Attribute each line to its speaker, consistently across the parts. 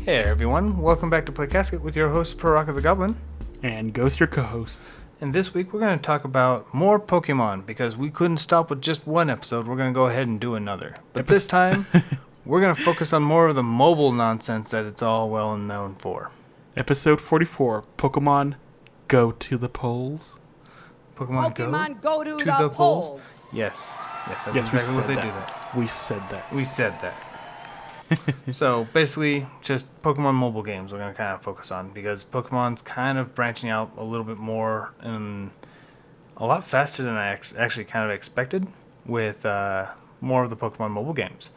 Speaker 1: Hey everyone, welcome back to Play Casket with your host, Rock of the Goblin.
Speaker 2: And Ghost, your co-host.
Speaker 1: And this week we're going to talk about more Pokemon because we couldn't stop with just one episode. We're going to go ahead and do another. But this time, we're going to focus on more of the mobile nonsense that it's all well known for.
Speaker 2: Episode 44, Pokemon Go to the Polls.
Speaker 1: Pokemon
Speaker 3: go to the polls.
Speaker 1: Yes, that's
Speaker 2: Yes,
Speaker 1: exactly what they do that.
Speaker 2: We said that.
Speaker 1: We said that. So basically, just Pokemon mobile games we're going to kind of focus on because Pokemon's kind of branching out a little bit more and a lot faster than I actually kind of expected with more of the Pokemon mobile games.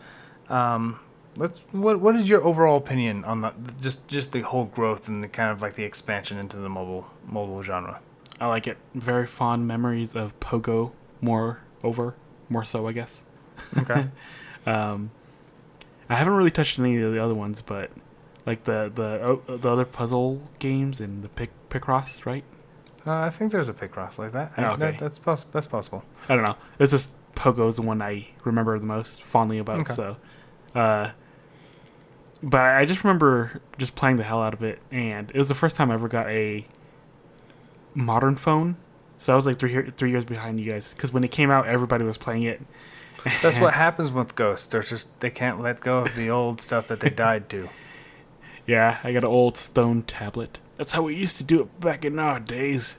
Speaker 1: What is your overall opinion on just the whole growth and the kind of like the expansion into the mobile genre?
Speaker 2: I like it. Very fond memories of Pogo. More so, I guess.
Speaker 1: Okay.
Speaker 2: I haven't really touched any of the other ones, but like the other puzzle games and the Picross, right?
Speaker 1: I think there's a Picross like that.
Speaker 2: Okay.
Speaker 1: That's possible.
Speaker 2: I don't know. It's just Pogo's the one I remember the most fondly about.
Speaker 1: Okay.
Speaker 2: So, but I just remember just playing the hell out of it, and it was the first time I ever got a modern phone. So I was like 3 years behind you guys because when it came out, everybody was playing it.
Speaker 1: That's what happens with ghosts. They can't let go of the old stuff that they died to.
Speaker 2: Yeah, I got an old stone tablet. That's how we used to do it back in our days,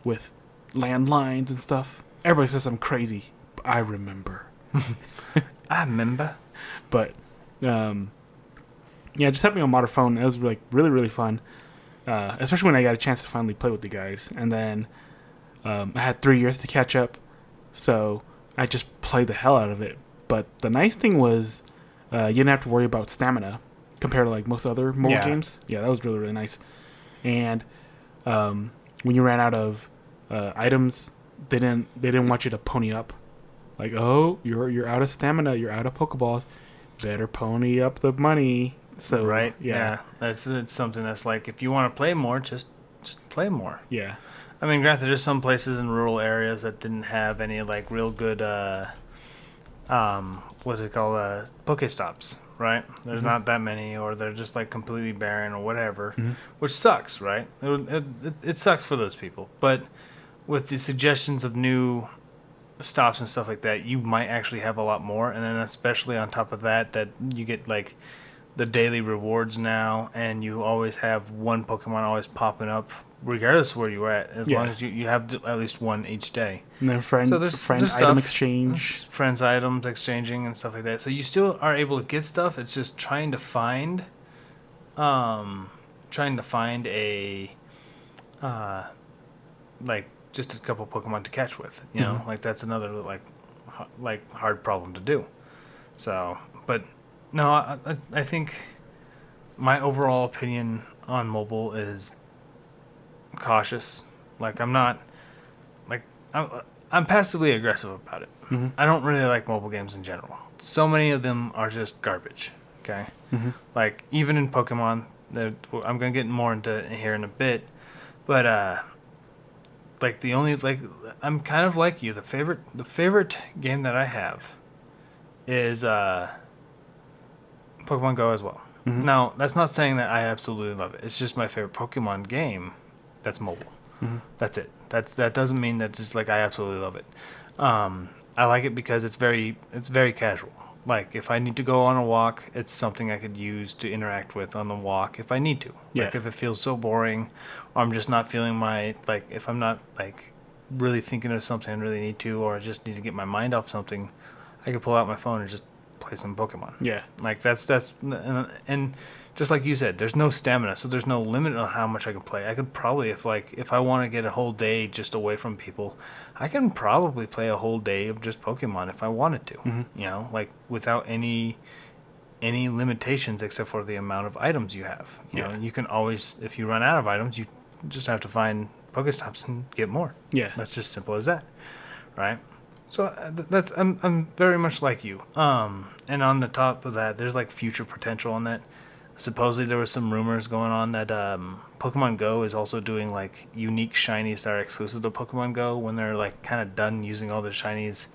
Speaker 2: with landlines and stuff. Everybody says I'm crazy, but I remember.
Speaker 1: I remember.
Speaker 2: But yeah, just having a modern phone, it was like really, really fun. Especially when I got a chance to finally play with the guys. And then I had 3 years to catch up, so I just played the hell out of it. But the nice thing was you didn't have to worry about stamina compared to like most other mobile games. Yeah, that was really, really nice. And when you ran out of items, they didn't want you to pony up. Like, oh, you're out of stamina, you're out of Pokeballs, better pony up the money. So
Speaker 1: right,
Speaker 2: yeah.
Speaker 1: It's something that's like if you want to play more, just play more.
Speaker 2: Yeah.
Speaker 1: I mean, granted, there's some places in rural areas that didn't have any like real good what's it called, Pokestops, right? There's not that many, or they're just like completely barren or whatever, which sucks, right? It sucks for those people. But with the suggestions of new stops and stuff like that, you might actually have a lot more, and then especially on top of that you get like the daily rewards now, and you always have one Pokemon always popping up regardless of where you're at, as long as you have at least one each day.
Speaker 2: And then friend item exchange.
Speaker 1: Friends items exchanging and stuff like that. So you still are able to get stuff. It's just trying to find a like just a couple Pokemon to catch with. You know, like that's another like hard problem to do. So, but no, I think my overall opinion on mobile is cautious. Like I'm not like I'm passively aggressive about it. I don't really like mobile games in general. So many of them are just garbage. Okay, like even in Pokemon, I'm gonna get more into here in a bit, but like the only like I'm kind of like you. The favorite game that I have is Pokemon Go as well. Now that's not saying that I absolutely love it. It's just my favorite Pokemon game that's mobile. That's it. That doesn't mean that just like I absolutely love it. I like it because it's very casual. Like if I need to go on a walk, it's something I could use to interact with on the walk if I need to.
Speaker 2: Yeah.
Speaker 1: Like if it feels so boring, or I'm just not feeling if I'm not like really thinking of something I really need to, or I just need to get my mind off something, I could pull out my phone and just play some Pokemon.
Speaker 2: Yeah.
Speaker 1: Like that's and just like you said, there's no stamina, so there's no limit on how much I can play. I could probably if I want to get a whole day just away from people, I can probably play a whole day of just Pokemon if I wanted to. You know, like without any limitations except for the amount of items you have. You know, and you can always, if you run out of items, you just have to find Pokestops and get more. Yeah, that's just simple as that, right? So that's I'm very much like you. And on the top of that, there's like future potential on that. Supposedly there was some rumors going on that Pokemon Go is also doing like unique shinies that are exclusive to Pokemon Go when they're like kind of done using all the shinies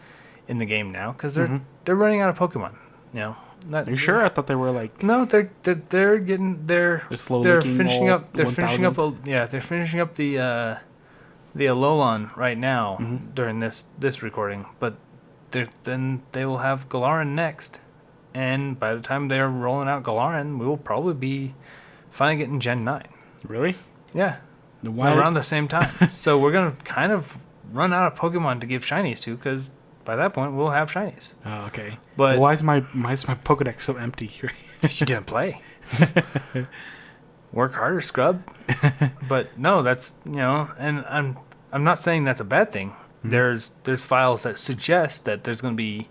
Speaker 1: in the game now, because they're running out of Pokemon. You know,
Speaker 2: Are you sure? I thought they were like
Speaker 1: No, they're getting they're
Speaker 2: slow
Speaker 1: they're
Speaker 2: making
Speaker 1: finishing
Speaker 2: all
Speaker 1: up they're finishing
Speaker 2: 1,000?
Speaker 1: up they're finishing up the Alolan right now
Speaker 2: Mm-hmm.
Speaker 1: during this recording, but then they will have Galaran next, and by the time they're rolling out Galaran, we will probably be finally getting Gen 9.
Speaker 2: Really?
Speaker 1: Yeah,
Speaker 2: Then why?
Speaker 1: around the same time. So we're gonna kind of run out of Pokemon to give shinies to, because by that point we'll have shinies.
Speaker 2: Oh, okay.
Speaker 1: But
Speaker 2: Why is my Pokedex so empty here?
Speaker 1: you didn't play. Work harder, scrub. But no, that's and I'm not saying that's a bad thing.
Speaker 2: Mm-hmm.
Speaker 1: There's files that suggest that there's going to be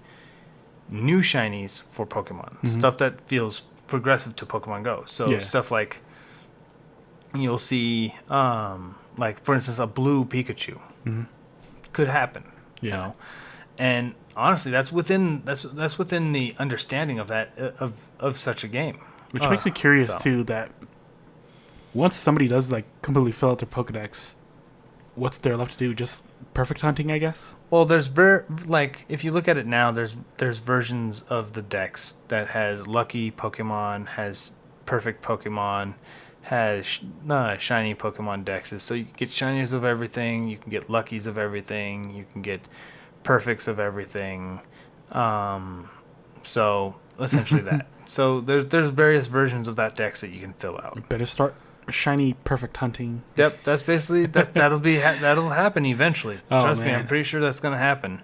Speaker 1: new shinies for Pokemon, stuff that feels progressive to Pokemon Go. So stuff like you'll see, like for instance, a blue Pikachu could happen. You know, and honestly, that's within the understanding of that of such a game.
Speaker 2: Which makes me curious too. That once somebody does like completely fill out their Pokedex, what's there left to do? Just perfect hunting, I guess.
Speaker 1: Well, there's like if you look at it now, there's versions of the dex that has lucky Pokemon, has perfect Pokemon, has shiny Pokemon dexes. So you can get shinies of everything, you can get luckies of everything, you can get perfects of everything. So essentially that. So there's various versions of that dex that you can fill out.
Speaker 2: Better start shiny perfect hunting.
Speaker 1: Yep, that's basically that'll happen eventually.
Speaker 2: Oh,
Speaker 1: Trust me,
Speaker 2: man.
Speaker 1: I'm pretty sure that's gonna happen.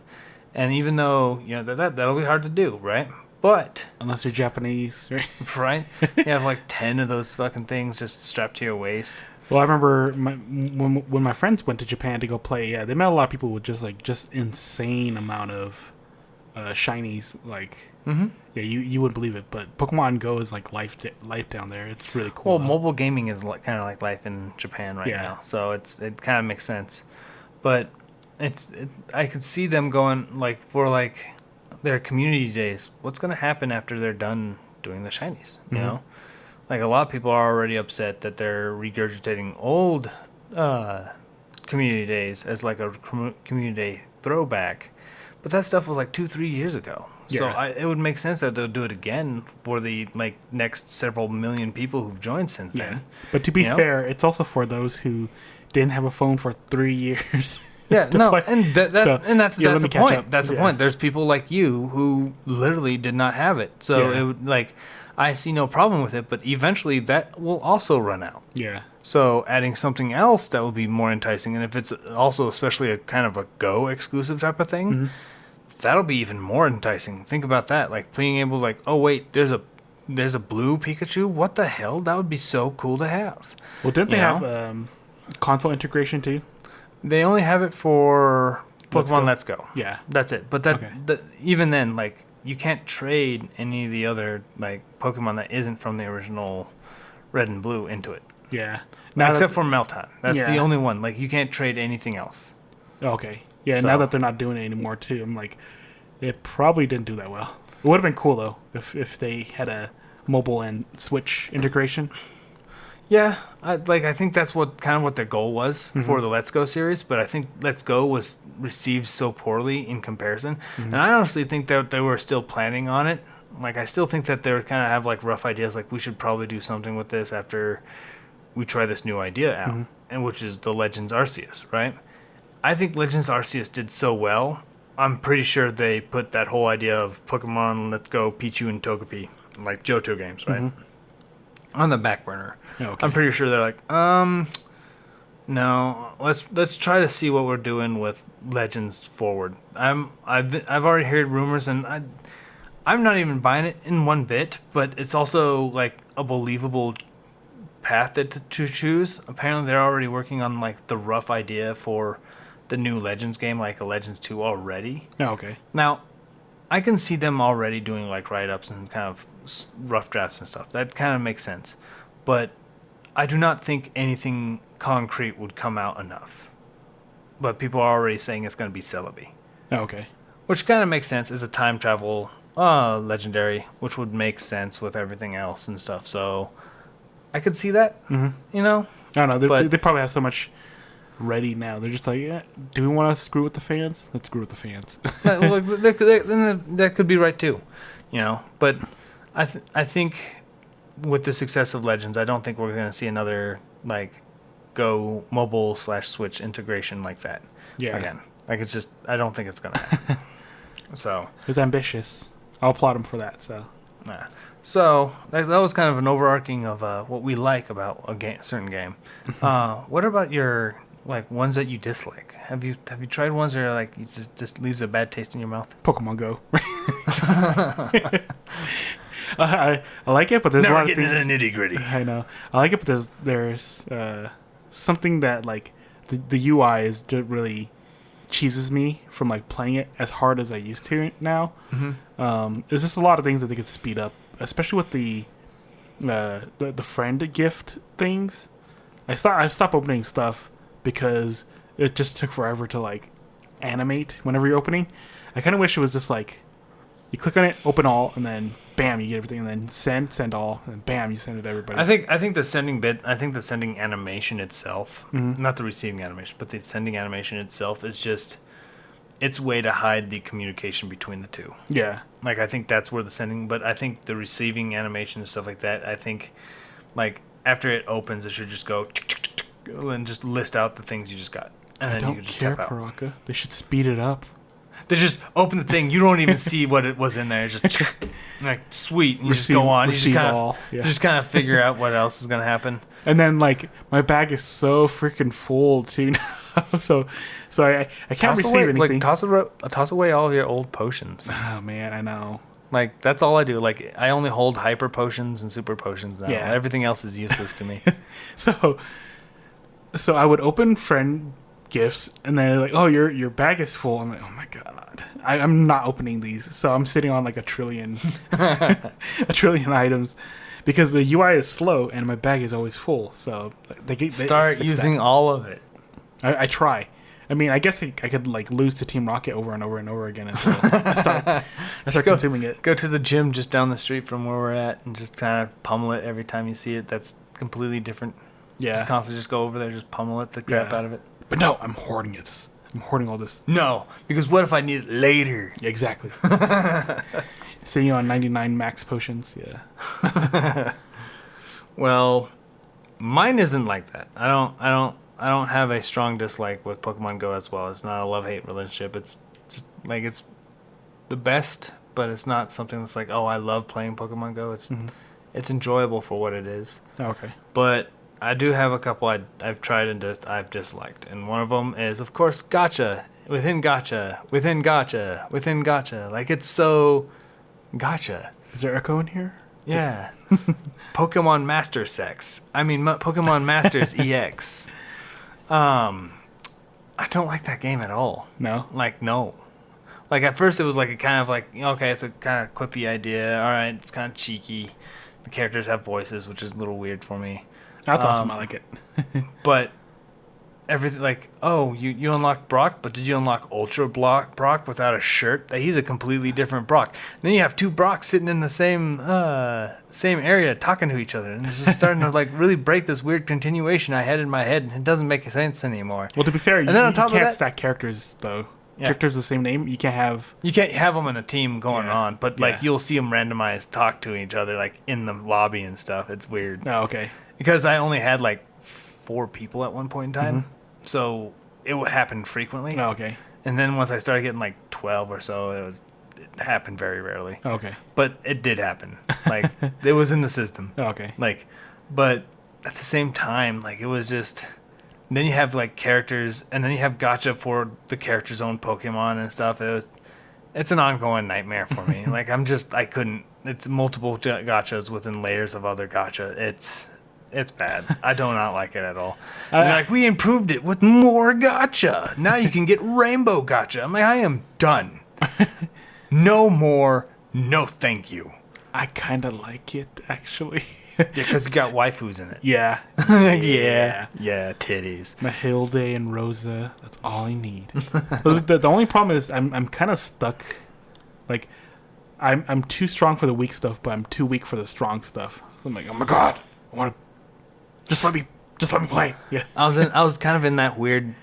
Speaker 1: And even though that'll be hard to do, right? But
Speaker 2: Unless you're Japanese, right?
Speaker 1: right, you have like 10 of those fucking things just strapped to your waist.
Speaker 2: Well, I remember when my friends went to Japan to go play. Yeah, they met a lot of people with just insane amount of shinies. Like, yeah, you wouldn't believe it, but Pokemon Go is like life down there. It's really cool.
Speaker 1: Well, mobile gaming is kind of like life in Japan right now, so it kind of makes sense. But I could see them going like for like their community days. What's gonna happen after they're done doing the shinies? You know, like a lot of people are already upset that they're regurgitating old community days as like a community day throwback. But that stuff was like 2-3 years ago. So
Speaker 2: Yeah.
Speaker 1: it would make sense that they'll do it again for the like next several million people who've joined since
Speaker 2: Yeah,
Speaker 1: then.
Speaker 2: but to be
Speaker 1: You know?
Speaker 2: fair, it's also for those who didn't have a phone for 3 years.
Speaker 1: Yeah,
Speaker 2: to
Speaker 1: no,
Speaker 2: play.
Speaker 1: and that's
Speaker 2: let me
Speaker 1: the
Speaker 2: catch
Speaker 1: point.
Speaker 2: up.
Speaker 1: That's the
Speaker 2: Yeah.
Speaker 1: point. There's people like you who literally did not have it. So
Speaker 2: Yeah.
Speaker 1: it would like I see no problem with it, but eventually that will also run out.
Speaker 2: Yeah.
Speaker 1: So adding something else that will be more enticing, and if it's also especially a kind of a Go exclusive type of thing, that'll be even more enticing. Think about that, like being able to like, oh wait, there's a blue Pikachu. What the hell? That would be so cool to have.
Speaker 2: Well, didn't they
Speaker 1: You
Speaker 2: have console integration too?
Speaker 1: They only have it for
Speaker 2: Let's
Speaker 1: Pokemon
Speaker 2: Go.
Speaker 1: Let's Go.
Speaker 2: Yeah.
Speaker 1: That's it. But
Speaker 2: Okay.
Speaker 1: Even then, like you can't trade any of the other like Pokemon that isn't from the original Red and Blue into it.
Speaker 2: Yeah.
Speaker 1: Except for Meltan. That's the
Speaker 2: Yeah.
Speaker 1: only one. Like you can't trade anything else.
Speaker 2: Okay. Yeah,
Speaker 1: So-
Speaker 2: now that they're not doing it anymore too, I'm like, it probably didn't do that well. It would have been cool though if they had a mobile and Switch integration.
Speaker 1: Yeah, I think that's what their goal was for the Let's Go series, but I think Let's Go was received so poorly in comparison, and I honestly think that they were still planning on it. Like I still think that they were kind of have like rough ideas, like we should probably do something with this after we try this new idea out, and which is the Legends Arceus, right? I think Legends Arceus did so well. I'm pretty sure they put that whole idea of Pokemon Let's Go, Pichu and Togepi, like Johto games, right, on the back burner.
Speaker 2: Okay.
Speaker 1: I'm pretty sure they're like, no, let's try to see what we're doing with Legends forward. I've already heard rumors, and I'm not even buying it in one bit, but it's also like a believable path to choose. Apparently, they're already working on like the rough idea for the new Legends game, like a Legends 2 already.
Speaker 2: Oh, okay.
Speaker 1: Now, I can see them already doing like write-ups and kind of rough drafts and stuff. That kind of makes sense, but I do not think anything concrete would come out enough. But people are already saying it's going to be Celebi,
Speaker 2: Oh, okay.
Speaker 1: which kind of makes sense as a time travel legendary, which would make sense with everything else and stuff. So I could see that, you know.
Speaker 2: I don't know.
Speaker 1: But-
Speaker 2: They probably have so much ready now. They're just like, yeah, do we want to screw with the fans? Let's screw with the fans.
Speaker 1: Well, that could be right too. But I think with the success of Legends, I don't think we're going to see another like Go mobile/Switch integration like that again. Like it's just I don't think it's going to happen. So
Speaker 2: it was ambitious. I'll applaud him for that. So
Speaker 1: So that was kind of an overarching of what we like about a certain game. What about your like ones that you dislike? Have you tried ones that are like you just leaves a bad taste in your mouth?
Speaker 2: Pokemon Go. I like it, but there's a lot of things.
Speaker 1: Never getting into the nitty gritty.
Speaker 2: I know. I like it, but there's something that like the UI is just really cheeses me from like playing it as hard as I used to now.
Speaker 1: Mm-hmm.
Speaker 2: There's just a lot of things that they could speed up, especially with the friend gift things. I stopped opening stuff because it just took forever to like animate whenever you're opening. I kind of wish it was just like you click on it, open all, and then bam, you get everything, and then send all, and bam, you send it to everybody.
Speaker 1: I think the sending animation itself, not the receiving animation, but the sending animation itself is just its way to hide the communication between the two.
Speaker 2: Yeah.
Speaker 1: Like I think that's where the sending, but I think the receiving animation and stuff like that, I think like after it opens, it should just go and just list out the things you just got. And
Speaker 2: I
Speaker 1: then you
Speaker 2: don't
Speaker 1: can just
Speaker 2: care,
Speaker 1: tap out.
Speaker 2: Paraka. They should speed it up.
Speaker 1: They just open the thing. You don't even see what it was in there. It's just like sweet. And you just go on. You just kind of figure out what else is gonna happen.
Speaker 2: And then like my bag is so freaking full too now. so I can't receive anything.
Speaker 1: Like toss away all of your old potions.
Speaker 2: Oh man, I know.
Speaker 1: Like that's all I do. Like I only hold hyper potions and super potions now.
Speaker 2: Yeah.
Speaker 1: Everything else is useless to me.
Speaker 2: So I would open friend gifts, and then like, oh, your bag is full. I'm like, oh my god, I'm not opening these. So I'm sitting on like a trillion items because the UI is slow and my bag is always full. So they
Speaker 1: start using
Speaker 2: that.
Speaker 1: all of it.
Speaker 2: I try. I mean, I guess I could like lose to Team Rocket over and over and over again until I start consuming it.
Speaker 1: Go to the gym just down the street from where we're at and just kind of pummel it every time you see it. That's completely different.
Speaker 2: Yeah.
Speaker 1: Just constantly just go over there, just pummel it, the crap out of it.
Speaker 2: But no, I'm hoarding it. I'm hoarding all this.
Speaker 1: No, because what if I need it later?
Speaker 2: Yeah, exactly. Sitting on 99 max potions. Yeah.
Speaker 1: Well, mine isn't like that. I don't have a strong dislike with Pokemon Go as well. It's not a love-hate relationship. It's just like it's the best, but it's not something that's like, oh, I love playing Pokemon Go. It's enjoyable for what it is.
Speaker 2: Oh, okay.
Speaker 1: But I do have a couple I've tried and I've disliked, and one of them is, of course, gacha within gacha within gacha within gacha. Like it's so gacha.
Speaker 2: Is there echo in here?
Speaker 1: Yeah. Pokemon Master Sex. I mean, Pokemon Masters EX. I don't like that game at all.
Speaker 2: No.
Speaker 1: Like no. Like at first it was like a kind of like okay, it's a kind of quippy idea. All right, it's kind of cheeky. The characters have voices, which is a little weird for me.
Speaker 2: That's awesome. I like it.
Speaker 1: But everything like, oh, you unlocked Brock, but did you unlock Ultra Brock without a shirt? He's a completely different Brock. Then you have two Brocks sitting in the same area talking to each other, and it's just starting to like really break this weird continuation I had in my head, and it doesn't make sense anymore.
Speaker 2: Well, to be fair,
Speaker 1: and then on top
Speaker 2: you can't
Speaker 1: of that,
Speaker 2: stack characters though.
Speaker 1: Yeah.
Speaker 2: Characters the same name. You can't have
Speaker 1: them in a team going on, but like you'll see them randomized talk to each other like in the lobby and stuff. It's weird.
Speaker 2: Oh, okay.
Speaker 1: Because I only had like 4 people at one point in time, so it would happen frequently.
Speaker 2: Oh, okay.
Speaker 1: And then once I started getting like 12 or so, it happened very rarely.
Speaker 2: Oh, okay.
Speaker 1: But it did happen. Like it was in the system.
Speaker 2: Oh, okay.
Speaker 1: Like, but at the same time, like it was just. Then you have like characters, and then you have gacha for the character's own Pokemon and stuff. It's an ongoing nightmare for me. Like I couldn't. It's multiple gachas within layers of other gacha. It's bad. I do not like it at all. Like, we improved it with more gacha. Now you can get rainbow gacha. I'm like, I am done. No more. No thank you.
Speaker 2: I kind of like it, actually.
Speaker 1: Yeah, because you got waifus in it.
Speaker 2: Yeah.
Speaker 1: Yeah, titties.
Speaker 2: Mahilde and Rosa. That's all I need. the only problem is I'm kind of stuck. Like, I'm too strong for the weak stuff, but I'm too weak for the strong stuff. So I'm like, oh my god, I want to just let me Just let me play. Yeah.
Speaker 1: I was kind of in that weird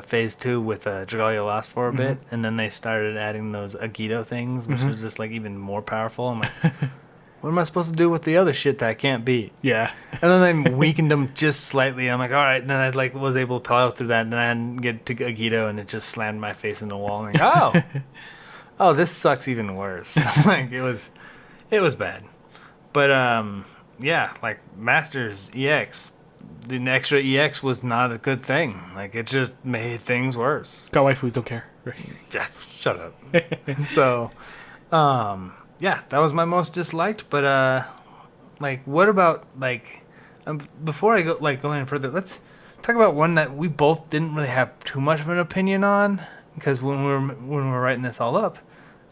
Speaker 1: phase too with Dragalia Lost for a bit, and then they started adding those Agito things, which was just like even more powerful. I'm like, what am I supposed to do with the other shit that I can't beat?
Speaker 2: Yeah.
Speaker 1: And then they weakened them just slightly. I'm like, all right. And then I like was able to plow through that, and then I didn't get to Agito, and it just slammed my face in the wall. I'm like, oh, this sucks even worse. Like it was bad. But yeah, like Masters EX, the extra EX was not a good thing. Like it just made things worse.
Speaker 2: Got waifus, don't care. Right.
Speaker 1: Just shut up. So, yeah, that was my most disliked. But like, what about like, before I go any further, let's talk about one that we both didn't really have too much of an opinion on, because when we're writing this all up,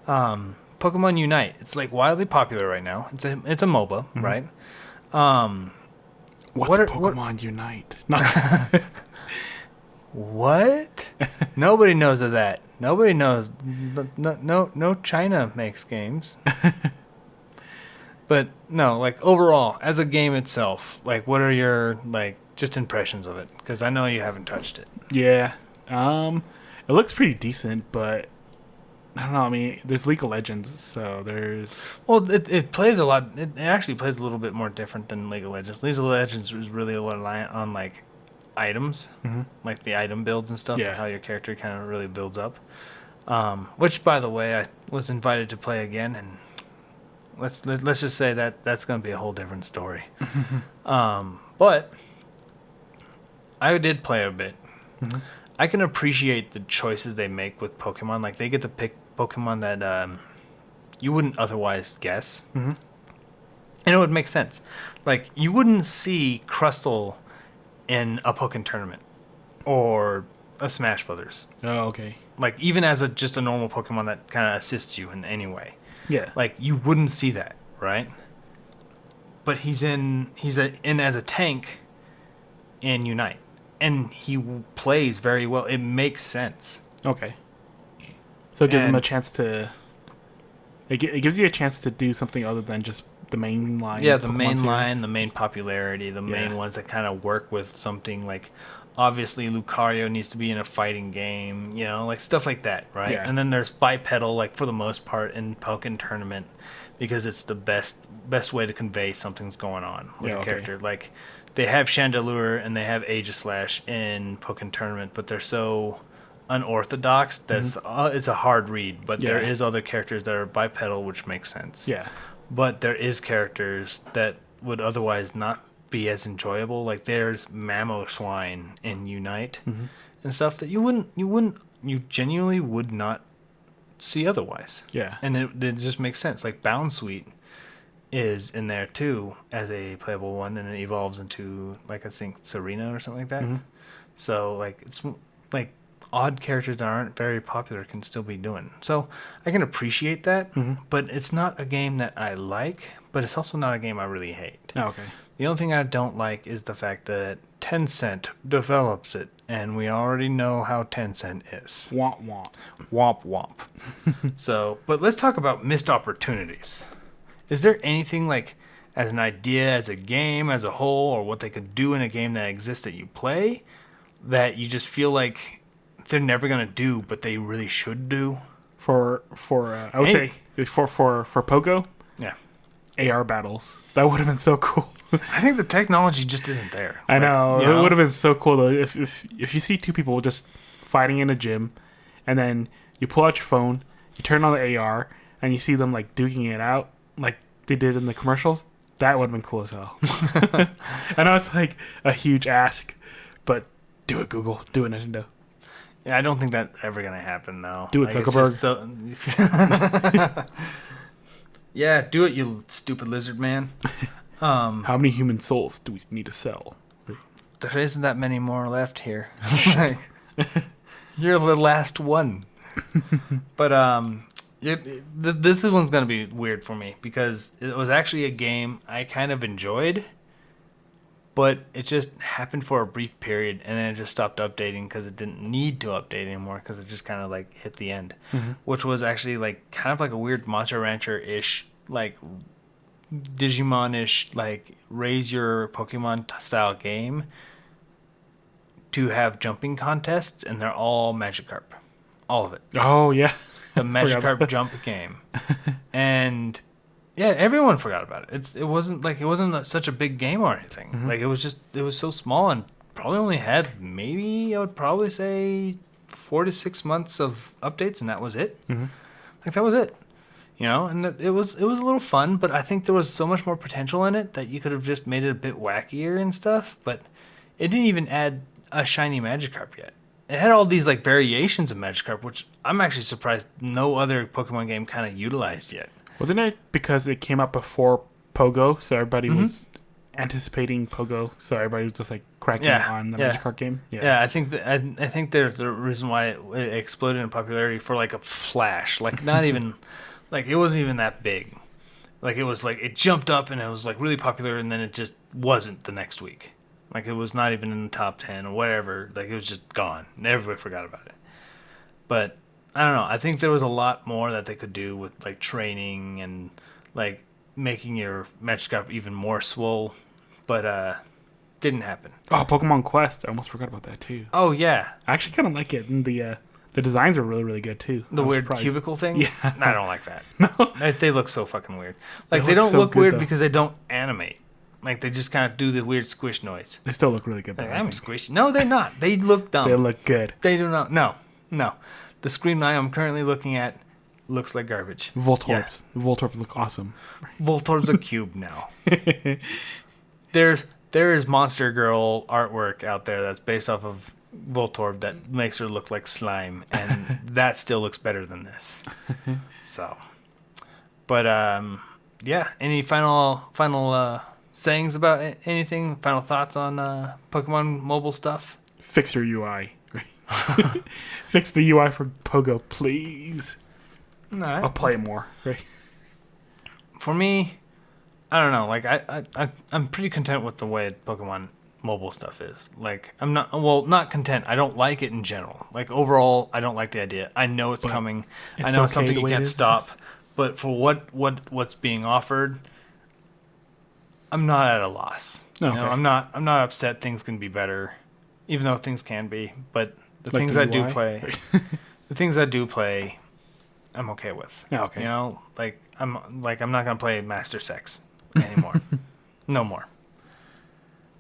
Speaker 1: Pokemon Unite. It's like wildly popular right now. It's a MOBA, right?
Speaker 2: What's Pokemon Unite? No.
Speaker 1: What? Nobody knows of that. Nobody knows. No China makes games. But no, like overall, as a game itself, like what are your like just impressions of it? Because I know you haven't touched it.
Speaker 2: Yeah. It looks pretty decent, but I don't know. I mean, there's League of Legends, so there's...
Speaker 1: Well, it plays a lot. It actually plays a little bit more different than League of Legends. League of Legends is really reliant on, like, items. Like the item builds and stuff.
Speaker 2: Yeah.
Speaker 1: How your character kind of really builds up. Which, by the way, I was invited to play again, and let's just say that's going to be a whole different story. But I did play a bit. I can appreciate the choices they make with Pokemon. Like, they get to pick Pokemon that you wouldn't otherwise guess. And it would make sense. Like, you wouldn't see Crustle in a Pokken tournament or a Smash Brothers.
Speaker 2: Oh, okay.
Speaker 1: Like, even as just a normal Pokemon that kind of assists you in any way.
Speaker 2: Yeah.
Speaker 1: Like, you wouldn't see that, right? But he's in as a tank in Unite. And he plays very well. It makes sense.
Speaker 2: Okay. So it gives him a chance to... It gives you a chance to do something other than just the main line.
Speaker 1: Yeah, the
Speaker 2: Pokemon
Speaker 1: main
Speaker 2: series.
Speaker 1: line, the main popularity, the main ones that kind of work with something like... Obviously, Lucario needs to be in a fighting game, you know, like stuff like that, right?
Speaker 2: Yeah.
Speaker 1: And then there's Bipedal, like for the most part, in Pokken Tournament, because it's the best way to convey something's going on with a character. Like, they have Chandelure and they have Aegislash in Pokken Tournament, but they're so unorthodox that it's a hard read. But there is other characters that are bipedal, which makes sense.
Speaker 2: Yeah.
Speaker 1: But there is characters that would otherwise not be as enjoyable. Like there's Mamoswine in Unite and stuff that you genuinely would not see otherwise.
Speaker 2: Yeah.
Speaker 1: And it just makes sense. Like Bounsweet is in there too as a playable one, and it evolves into like I think Serena or something like that. So like it's like odd characters that aren't very popular can still be doing. So I can appreciate that, but it's not a game that I like, but it's also not a game I really hate.
Speaker 2: Oh, okay.
Speaker 1: The only thing I don't like is the fact that Tencent develops it, and we already know how Tencent is.
Speaker 2: Womp womp.
Speaker 1: Womp womp. So, but let's talk about missed opportunities. Is there anything like as an idea, as a game, as a whole, or what they could do in a game that exists that you play that you just feel like they're never gonna do, but they really should do?
Speaker 2: For I would say for Pogo,
Speaker 1: Yeah.
Speaker 2: AR battles. That would have been so cool.
Speaker 1: I think the technology just isn't there.
Speaker 2: I know.
Speaker 1: You know?
Speaker 2: It would have been so cool though if you see two people just fighting in a gym, and then you pull out your phone, you turn on the AR, and you see them like duking it out like they did in the commercials. That would have been cool as hell. I know it's like a huge ask, but do it, Google. Do it, Nintendo.
Speaker 1: Yeah, I don't think that's ever gonna happen though.
Speaker 2: Do it,
Speaker 1: Like,
Speaker 2: Zuckerberg.
Speaker 1: it's just so... Yeah, do it, you stupid lizard man.
Speaker 2: How many human souls do we need to sell?
Speaker 1: There isn't that many more left here. Like, you're the last one. But this one's gonna be weird for me because it was actually a game I kind of enjoyed, but it just happened for a brief period and then it just stopped updating because it didn't need to update anymore because it just kind of like hit the end, which was actually like kind of like a weird Monster Rancher-ish like Digimon-ish, like raise your Pokemon style game to have jumping contests, and they're all Magikarp, all of it.
Speaker 2: Oh yeah,
Speaker 1: The Magikarp jump game, and yeah, everyone forgot about it. It wasn't such a big game or anything.
Speaker 2: Mm-hmm.
Speaker 1: Like it was so small and probably only had maybe I would probably say 4 to 6 months of updates, and that was it.
Speaker 2: Mm-hmm.
Speaker 1: Like that was it. And it was a little fun, but I think there was so much more potential in it that you could have just made it a bit wackier and stuff. But it didn't even add a shiny Magikarp yet. It had all these like variations of Magikarp, which I'm actually surprised no other Pokemon game kind of utilized yet.
Speaker 2: Wasn't it because it came out before Pogo, so everybody was anticipating Pogo, so everybody was just like cracking on the Magikarp game?
Speaker 1: Yeah, I think there's the reason why it exploded in popularity for like a flash, like not even. Like, it wasn't even that big. Like, it was like, it jumped up and it was like really popular, and then it just wasn't the next week. Like, it was not even in the top 10 or whatever. Like, it was just gone. And everybody forgot about it. But, I don't know. I think there was a lot more that they could do with, like, training and, like, making your Magikarp even more swole. But, didn't happen.
Speaker 2: Oh, Pokemon Quest. I almost forgot about that, too.
Speaker 1: Oh, yeah.
Speaker 2: I actually kind of like it. And the designs are really, really good, too.
Speaker 1: The weird cubicle things?
Speaker 2: Yeah.
Speaker 1: I don't like that.
Speaker 2: No.
Speaker 1: They look so fucking weird. Like,
Speaker 2: They
Speaker 1: they
Speaker 2: look
Speaker 1: don't
Speaker 2: so
Speaker 1: look
Speaker 2: good,
Speaker 1: weird
Speaker 2: though.
Speaker 1: because they don't animate. Like, they just kind of do the weird squish noise.
Speaker 2: They still look really good, though.
Speaker 1: Like, I'm squishy. No, they're not. They look dumb.
Speaker 2: They look good.
Speaker 1: They do not. No. The Scream I'm currently looking at looks like garbage.
Speaker 2: Voltorbs. Yeah. Voltorbs look awesome.
Speaker 1: Voltorb's a cube now. There is Monster Girl artwork out there that's based off of Voltorb that makes her look like slime, and that still looks better than this. So, but yeah. Any final sayings about anything? Final thoughts on Pokemon mobile stuff?
Speaker 2: Fix your UI. Fix the UI for Pogo, please.
Speaker 1: All right.
Speaker 2: I'll play more. Right.
Speaker 1: For me, I don't know. Like I'm pretty content with the way Pokemon mobile stuff is. Like I'm not content. I don't like it in general. Like overall, I don't like the idea. I know it's coming. I know it's something you can't stop. But for what's being offered, I'm not at a loss.
Speaker 2: Okay.
Speaker 1: I'm not upset. Things can be better, even though things can be. But the
Speaker 2: like
Speaker 1: things
Speaker 2: the
Speaker 1: I do
Speaker 2: UI?
Speaker 1: play, I'm okay with.
Speaker 2: Yeah, okay.
Speaker 1: I'm not gonna play Master Sex anymore. No more.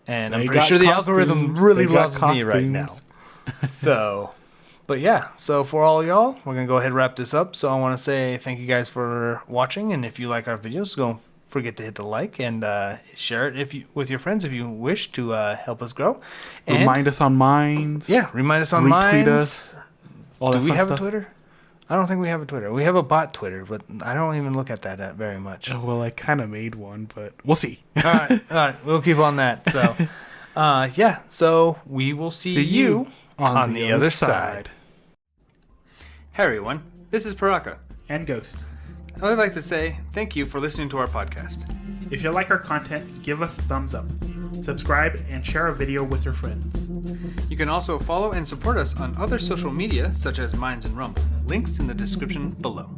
Speaker 1: And I'm pretty sure the algorithm really loves me right now. So, but yeah. So for all y'all, we're gonna go ahead and wrap this up. So I want to say thank you guys for watching, and if you like our videos, don't forget to hit the like and share it with your friends if you wish to help us grow. And
Speaker 2: remind us on Minds.
Speaker 1: Yeah, remind us on
Speaker 2: retweet
Speaker 1: Minds.
Speaker 2: us.
Speaker 1: Do we have a Twitter? I don't think we have a Twitter. We have a bot Twitter, but I don't even look at that very much.
Speaker 2: Oh, well, I kind of made one, but we'll see.
Speaker 1: All right, we'll keep on that. So, yeah. So we will see you on the other side. Hey everyone, this is Paraka.
Speaker 2: And Ghost.
Speaker 1: I would like to say thank you for listening to our podcast.
Speaker 2: If you like our content, give us a thumbs up. Subscribe and share our video with your friends.
Speaker 1: You can also follow and support us on other social media such as Minds and Rumble. Links in the description below.